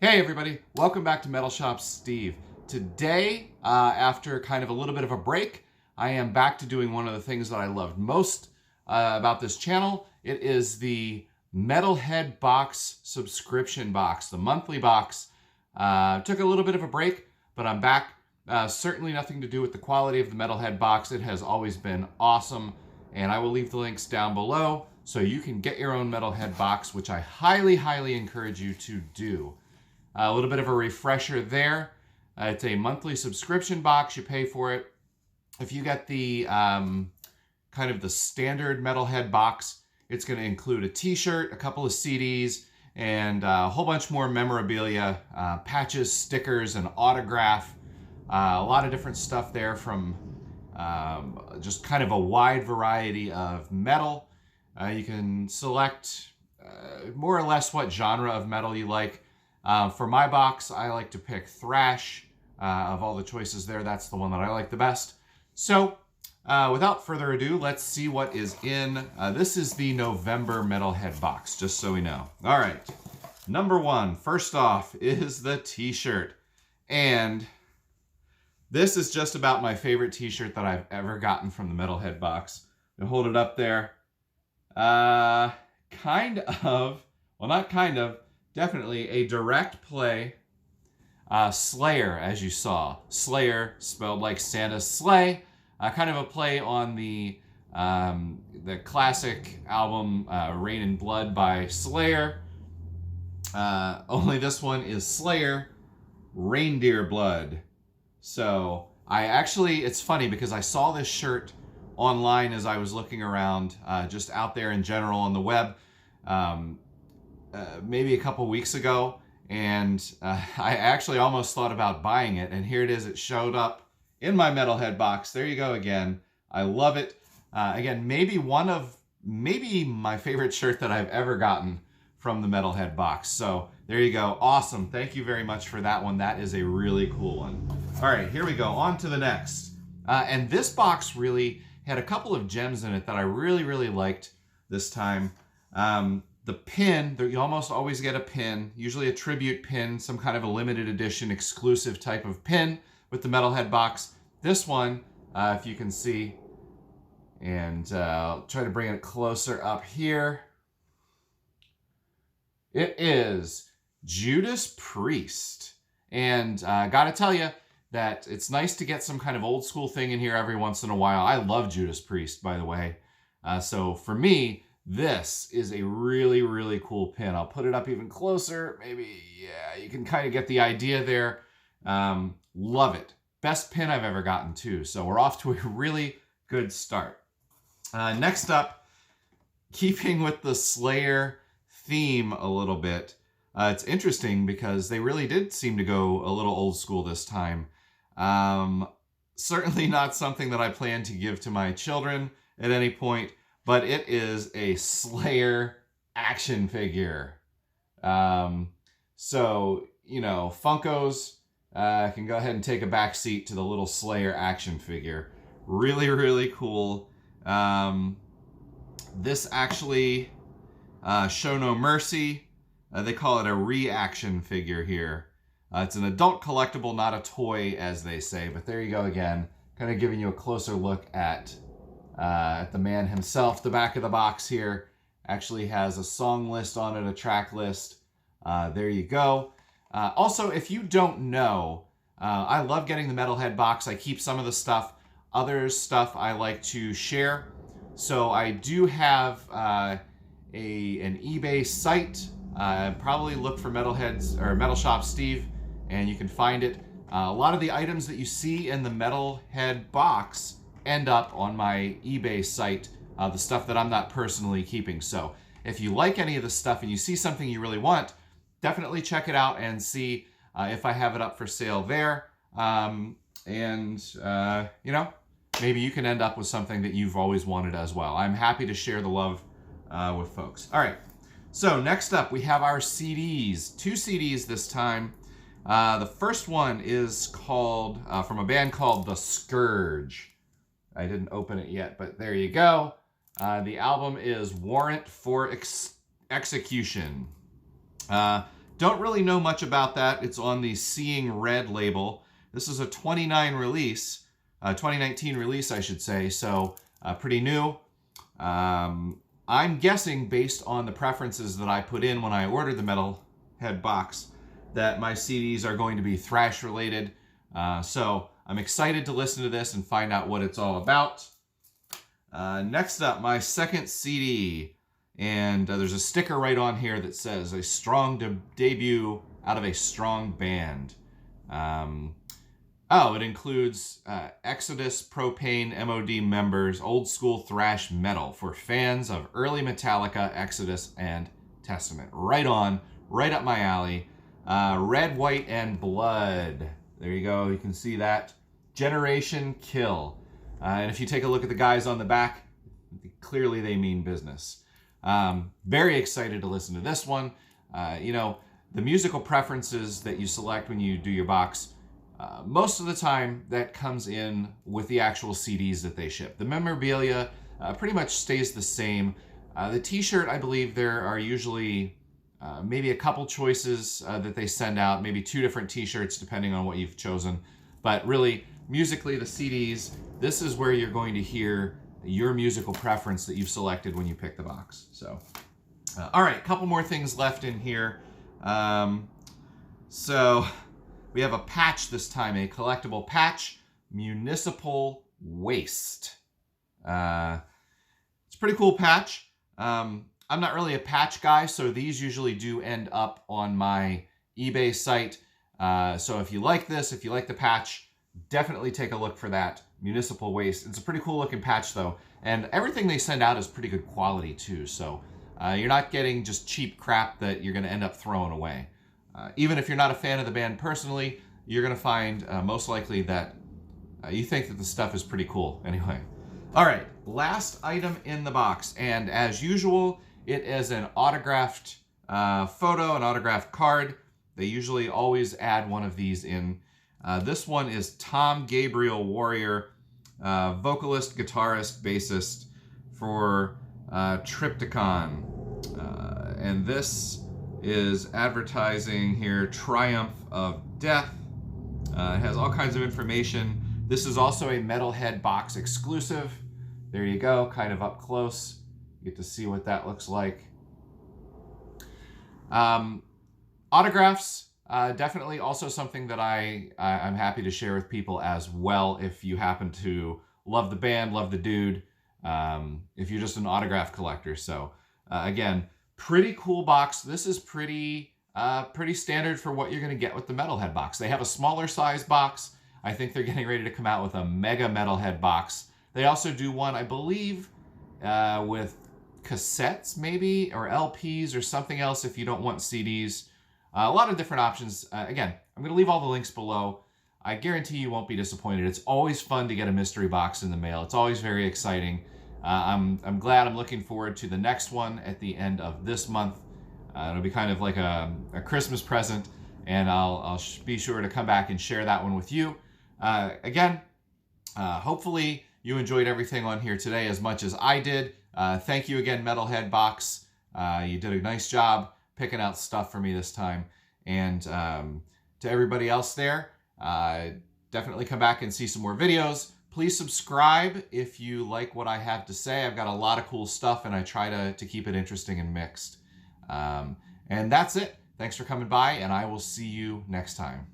Hey everybody, welcome back to Metal Shop Steve. Today, after kind of a little bit of a break, I am back to doing one of the things that I loved most about this channel. It is the Metalhead Box subscription box, the monthly box. Took a little bit of a break, but I'm back. Certainly nothing to do with the quality of the Metalhead box. It has always been awesome, and I will leave the links down below so you can get your own Metalhead box, which I highly, highly encourage you to do. A little bit of a refresher there. It's a monthly subscription box. You pay for it. If you get the kind of the standard Metalhead box, it's going to include a t-shirt, a couple of CDs, and a whole bunch more memorabilia, patches, stickers, and autograph. A lot of different stuff there from just kind of a wide variety of metal. You can select more or less what genre of metal you like. For my box, I like to pick thrash. Of all the choices there, that's the one that I like the best. So, without further ado, let's see what is in. This is the November Metalhead box, just so we know. All right, number one, first off, is the t-shirt. And this is just about my favorite t-shirt that I've ever gotten from the Metalhead box. I'll hold it up there. Definitely a direct play. Slayer, as you saw. Slayer, spelled like Santa's sleigh. Kind of a play on the classic album Rain and Blood by Slayer. Only this one is Slayer, Reindeer Blood. So it's funny because I saw this shirt online as I was looking around, just out there in general on the web. Maybe a couple weeks ago, and I actually almost thought about buying it, and here it is. It showed up in my Metalhead box. There you go again. I love it. Again, maybe my favorite shirt that I've ever gotten from the Metalhead box. So there you go. Awesome. Thank you very much for that one. That is a really cool one. All right, here we go. On to the next. And this box really had a couple of gems in it that I really, really liked this time. The pin, you almost always get a pin, usually a tribute pin, some kind of a limited edition exclusive type of pin with the Metalhead box. This one, if you can see, and I'll try to bring it closer up here. It is Judas Priest. And gotta tell you that it's nice to get some kind of old school thing in here every once in a while. I love Judas Priest, by the way. So for me, this is a really, really cool pin. I'll put it up even closer. Maybe, yeah, you can kind of get the idea there. Love it. Best pin I've ever gotten, too. So we're off to a really good start. Next up, keeping with the Slayer theme a little bit, it's interesting because they really did seem to go a little old school this time. Certainly not something that I plan to give to my children at any point, but it is a Slayer action figure. So, you know, Funkos can go ahead and take a back seat to the little Slayer action figure. Really, really cool. This actually, Show No Mercy, they call it a reaction figure here. It's an adult collectible, not a toy, as they say. But there you go again, kind of giving you a closer look at the man himself. The back of the box here actually has a song list on it, a track list. There you go. Also, if you don't know, I love getting the Metalhead box. I keep some of the stuff. Other stuff I like to share. So I do have an eBay site. Probably look for Metalheads or Metal Shop Steve, and you can find it. A lot of the items that you see in the Metalhead box end up on my eBay site, the stuff that I'm not personally keeping. So if you like any of the stuff and you see something you really want, definitely check it out and see if I have it up for sale there. You know, maybe you can end up with something that you've always wanted as well. I'm happy to share the love with folks. All right, so next up we have our CDs. 2 CDs this time. The first one is called, from a band called The Scourge. I didn't open it yet, but there you go. The album is Warrant for Execution. Don't really know much about that. It's on the Seeing Red label. This is a 2019 release, I should say, so pretty new. I'm guessing, based on the preferences that I put in when I ordered the Metalhead box, that my CDs are going to be thrash related. So I'm excited to listen to this and find out what it's all about. Next up, my second CD. And there's a sticker right on here that says, a strong debut out of a strong band. It includes Exodus, Propane, MOD members, old school thrash metal for fans of early Metallica, Exodus, and Testament. Right on, right up my alley. Red, White, and Blood. There you go, you can see that. Generation Kill. And if you take a look at the guys on the back, clearly they mean business. Very excited to listen to this one. You know, the musical preferences that you select when you do your box, most of the time that comes in with the actual CDs that they ship. The memorabilia pretty much stays the same. The t-shirt, I believe there are usually maybe a couple choices that they send out, maybe 2 different t-shirts depending on what you've chosen. But really, musically, the CDs, this is where you're going to hear your musical preference that you've selected when you pick the box. So, all right, a couple more things left in here. So we have a patch this time, a collectible patch, Municipal Waste. It's a pretty cool patch. I'm not really a patch guy, so these usually do end up on my eBay site. So if you like this, if you like the patch, definitely take a look for that. Municipal Waste. It's a pretty cool looking patch though, and everything they send out is pretty good quality too, so you're not getting just cheap crap that you're going to end up throwing away. Even if you're not a fan of the band personally, you're going to find most likely that you think that the stuff is pretty cool anyway. All right, last item in the box, and as usual, it is an autographed photo, an autographed card. They usually always add one of these in. This one is Tom Gabriel Warrior, vocalist, guitarist, bassist for Triptykon. And this is advertising here, Triumph of Death. It has all kinds of information. This is also a Metalhead Box exclusive. There you go, kind of up close. You get to see what that looks like. Autographs. Definitely also something that I'm happy to share with people as well if you happen to love the band, love the dude, if you're just an autograph collector. So again, pretty cool box. This is pretty standard for what you're going to get with the Metalhead box. They have a smaller size box. I think they're getting ready to come out with a mega Metalhead box. They also do one, I believe, with cassettes maybe, or LPs or something else if you don't want CDs. A lot of different options. Again, I'm going to leave all the links below. I guarantee you won't be disappointed. It's always fun to get a mystery box in the mail. It's always very exciting. I'm glad. I'm looking forward to the next one at the end of this month. It'll be kind of like a Christmas present, and I'll be sure to come back and share that one with you. Again, hopefully you enjoyed everything on here today as much as I did. Thank you again, Metalhead Box. You did a nice job picking out stuff for me this time. And to everybody else there, definitely come back and see some more videos. Please subscribe if you like what I have to say. I've got a lot of cool stuff, and I try to keep it interesting and mixed. And that's it. Thanks for coming by, and I will see you next time.